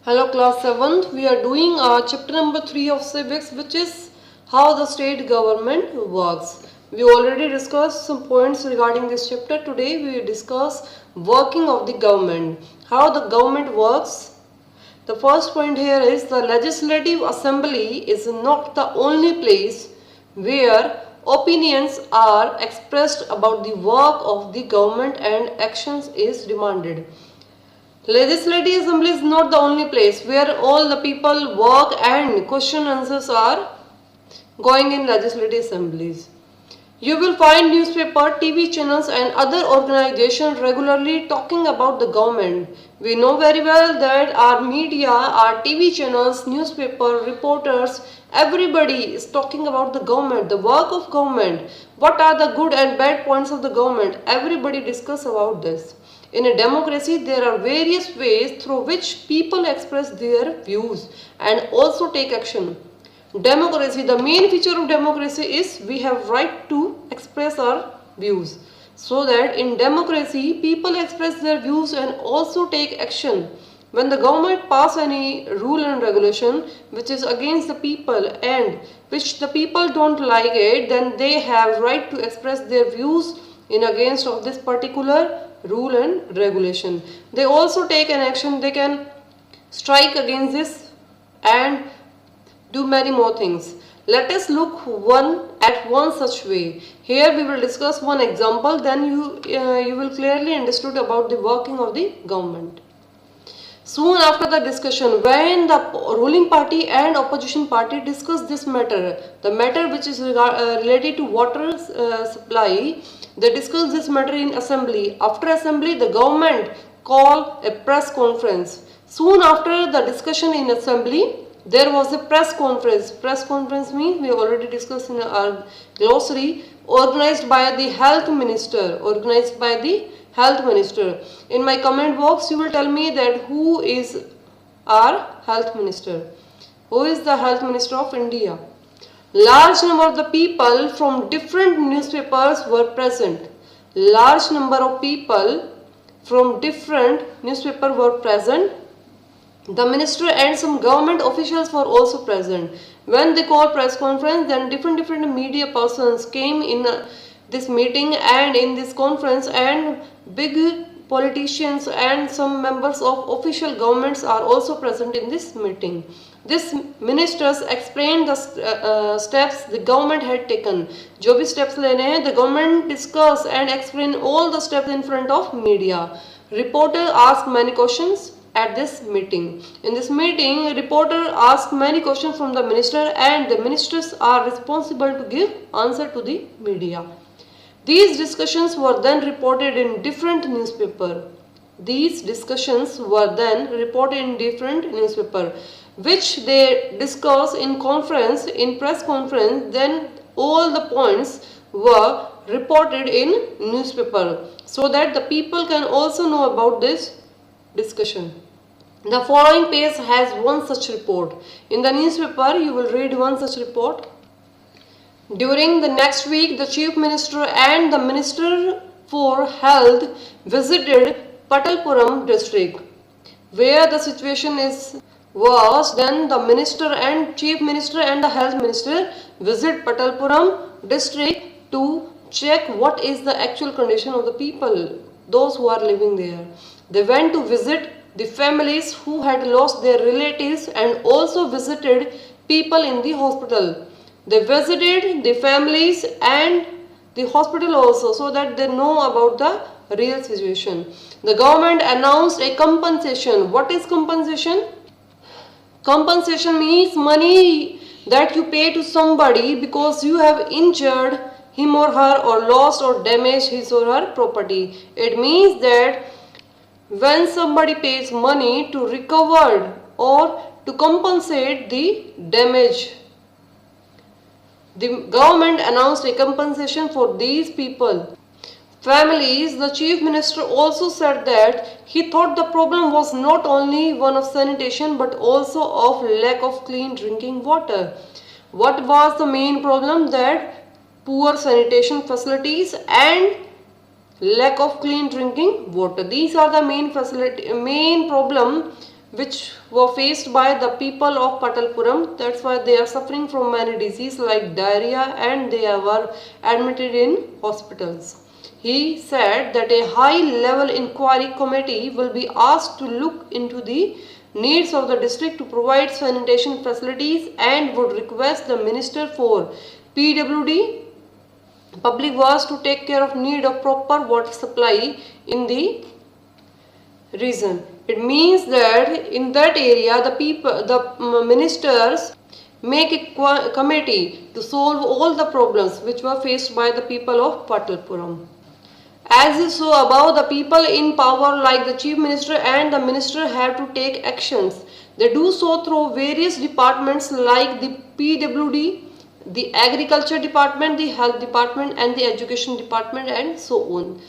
Hello class 7th, we are doing chapter number 3 of civics, which is how the state government works. We already discussed some points regarding this chapter. Today we will discuss working of the government, how the government works. The first point here is the legislative assembly is not the only place where opinions are expressed about the work of the government and actions is demanded. Legislative assembly is not the only place where all the people work and question answers are going in legislative assemblies. You will find newspaper, TV channels and other organizations regularly talking about the government. We know very well that our media, our TV channels, newspaper, reporters, everybody is talking about the government, the work of government. What are the good and bad points of the government? Everybody discuss about this. In a democracy, there are various ways through which people express their views and also take action. Democracy, the main feature of democracy is we have right to express our views. So that in democracy, people express their views and also take action. When the government pass any rule and regulation which is against the people and which the people don't like it, then they have right to express their views in against of this particular rule and regulation. They also take an action, they can strike against this and do many more things. Let us look one such way. Here we will discuss one example, then you will clearly understood about the working of the government. Soon after the discussion, when the ruling party and opposition party discuss this matter, the matter which is related to water supply, they discuss this matter in assembly. After assembly, the government call a press conference. Soon after the discussion in assembly, there was a press conference. Press conference means we have already discussed in our glossary, organized by the health minister. Organized by the health minister. In my comment box, you will tell me that who is our health minister. Who is the health minister of India? Large number of the people from different newspapers were present. Large number of people from different newspapers were present. The minister and some government officials were also present. When they called press conference, then different media persons came in this meeting and in this conference, and big politicians and some members of official governments are also present in this meeting. These ministers explained the steps the government had taken. जो भी steps लेने हैं, the government discuss and explain all the steps in front of media. Reporter asked many questions at this meeting. In this meeting, a reporter asked many questions from the minister and the ministers are responsible to give answer to the media. These discussions were then reported in different newspaper. These discussions were then reported in different newspaper, which they discuss in conference, in press conference, then all the points were reported in newspaper so that the people can also know about this discussion. The following page has one such report. In the newspaper, you will read one such report. During the next week, the Chief Minister and the Minister for Health visited Patalpuram district, where the situation is worse. Then the Minister and Chief Minister and the Health Minister visit Patalpuram district to check what is the actual condition of the people, those who are living there. They went to visit the families who had lost their relatives and also visited people in the hospital. They visited the families and the hospital also so that they know about the real situation. The government announced a compensation. What is compensation? Compensation means money that you pay to somebody because you have injured him or her or lost or damaged his or her property. It means that when somebody pays money to recover or to compensate the damage, the government announced a compensation for these people. Families, the Chief Minister also said that he thought the problem was not only one of sanitation but also of lack of clean drinking water. What was the main problem? That poor sanitation facilities and lack of clean drinking water. These are the main problem which were faced by the people of Patalpuram. That's why they are suffering from many diseases like diarrhea and they were admitted in hospitals. He said that a high-level inquiry committee will be asked to look into the needs of the district to provide sanitation facilities and would request the Minister for PWD Public Works to take care of need of proper water supply in the region. It means that in that area the ministers make a committee to solve all the problems which were faced by the people of Patalpuram. As is so above, the people in power like the chief minister and the minister have to take actions. They do so through various departments like the PWD, the agriculture department, the health department and the education department and so on.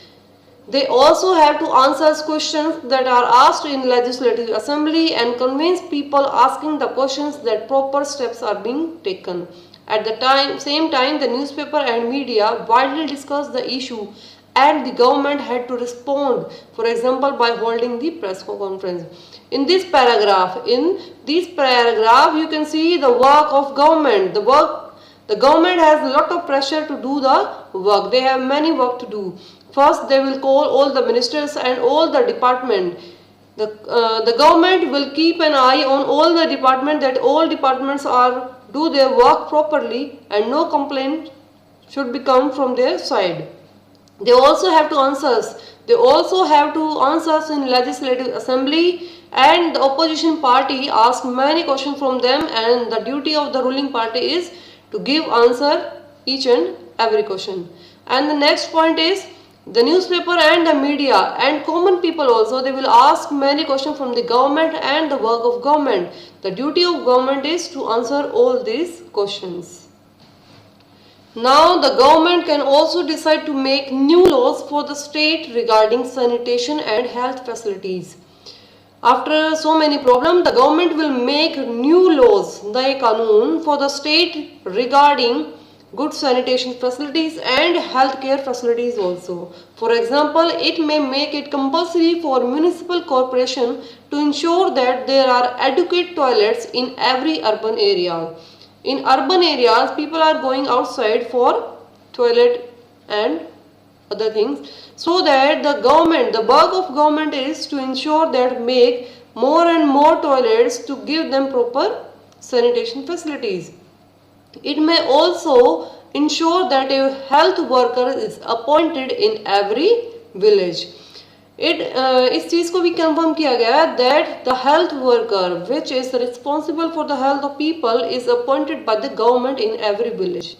They also have to answer questions that are asked in legislative assembly and convince people asking the questions that proper steps are being taken. At the same time, the newspaper and media widely discuss the issue and the government had to respond, for example, by holding the press conference. In this paragraph, you can see the work of government. The government has a lot of pressure to do the work. They have many work to do. First, they will call all the ministers and all the department. The government will keep an eye on all the department that all departments do their work properly and no complaint should become from their side. They also have to answers. They also have to answers in legislative assembly and the opposition party ask many questions from them and the duty of the ruling party is to give answer each and every question. And the next point is the newspaper and the media and common people also, they will ask many questions from the government and the work of government. The duty of government is to answer all these questions. Now the government can also decide to make new laws for the state regarding sanitation and health facilities. After so many problems, the government will make new laws, Naye Kanun, for the state regarding good sanitation facilities and healthcare facilities also. For example, it may make it compulsory for municipal corporation to ensure that there are adequate toilets in every urban area. In urban areas, people are going outside for toilet and other things. So that the work of government is to ensure that make more and more toilets to give them proper sanitation facilities. It may also ensure that a health worker is appointed in every village. इस चीज को भी confirm किया गया that the health worker which is responsible for the health of people is appointed by the government in every village.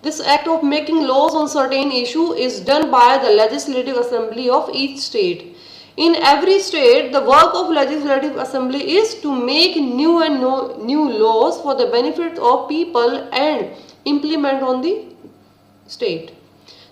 This act of making laws on certain issue is done by the legislative assembly of each state. In every state, the work of legislative assembly is to make new laws for the benefit of people and implement on the state.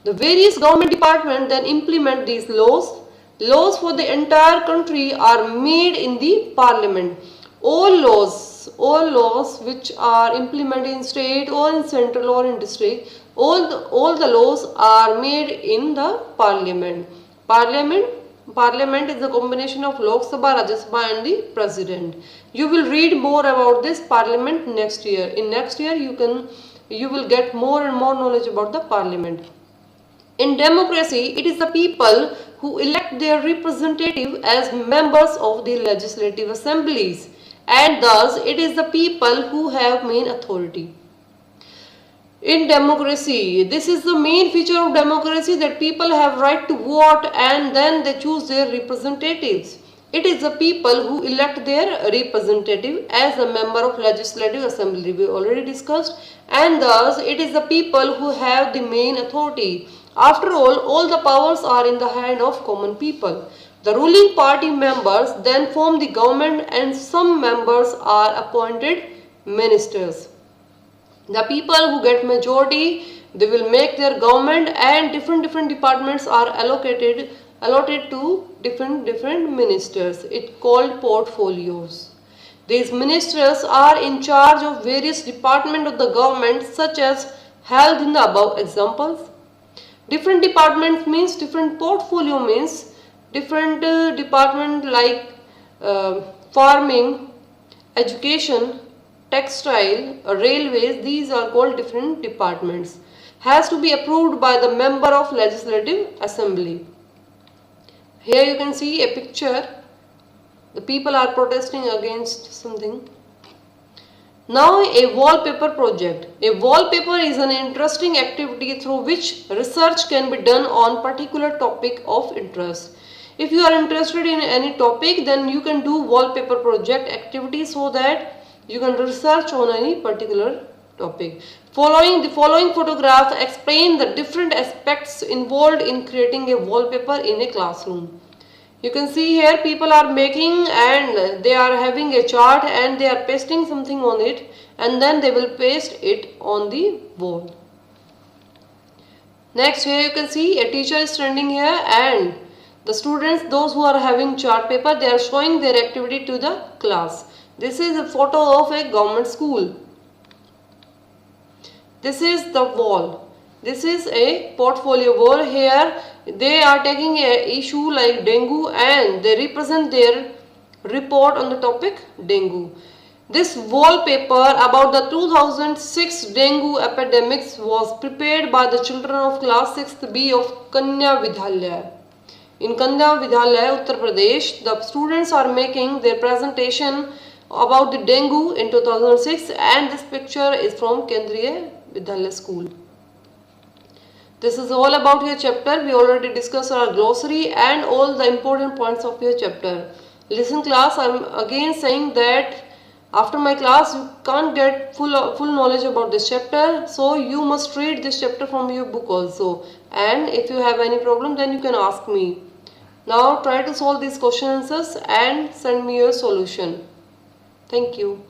The various government departments then implement these laws. Laws for the entire country are made in the parliament. All laws which are implemented in state or in central or in district, all the laws are made in the parliament. Parliament is the combination of Lok Sabha, Rajya Sabha and the president. You will read more about this parliament next year. In next year you will get more and more knowledge about the parliament. In democracy, it is the people who elect their representative as members of the legislative assemblies, and thus it is the people who have main authority. In democracy, this is the main feature of democracy, that people have right to vote and then they choose their representatives. It is the people who elect their representative as a member of legislative assembly, we already discussed, and thus it is the people who have the main authority. After all the powers are in the hand of common people. The ruling party members then form the government and some members are appointed ministers. The people who get majority, they will make their government and different departments are allotted to different ministers. It's called portfolios. These ministers are in charge of various departments of the government such as held in the above examples. Different departments means different portfolio means different department like farming, education, textile, railways, these are called different departments. Has to be approved by the member of legislative assembly. Here you can see a picture. The people are protesting against something. Now a wallpaper project. A wallpaper is an interesting activity through which research can be done on particular topic of interest. If you are interested in any topic, then you can do wallpaper project activity so that you can research on any particular topic. The following photograph explain the different aspects involved in creating a wallpaper in a classroom. You can see here people are making and they are having a chart and they are pasting something on it and then they will paste it on the wall. Next, here you can see a teacher is standing here and the students, those who are having chart paper, they are showing their activity to the class. This is a photo of a government school. This is the wall. This is a portfolio wall. Here they are taking a issue like dengue and they represent their report on the topic dengue. This wallpaper about the 2006 dengue epidemics was prepared by the children of class 6th B of Kanya Vidyalaya. In Kanya Vidyalaya, Uttar Pradesh, the students are making their presentation about the dengue in 2006 and this picture is from Kendriya Vidyalaya school. This is all about your chapter. We already discussed our glossary and all the important points of your chapter. Listen class, I am again saying that after my class you can't get full knowledge about this chapter, so you must read this chapter from your book also, and if you have any problem then you can ask me. Now try to solve these question answers and send me your solution. Thank you.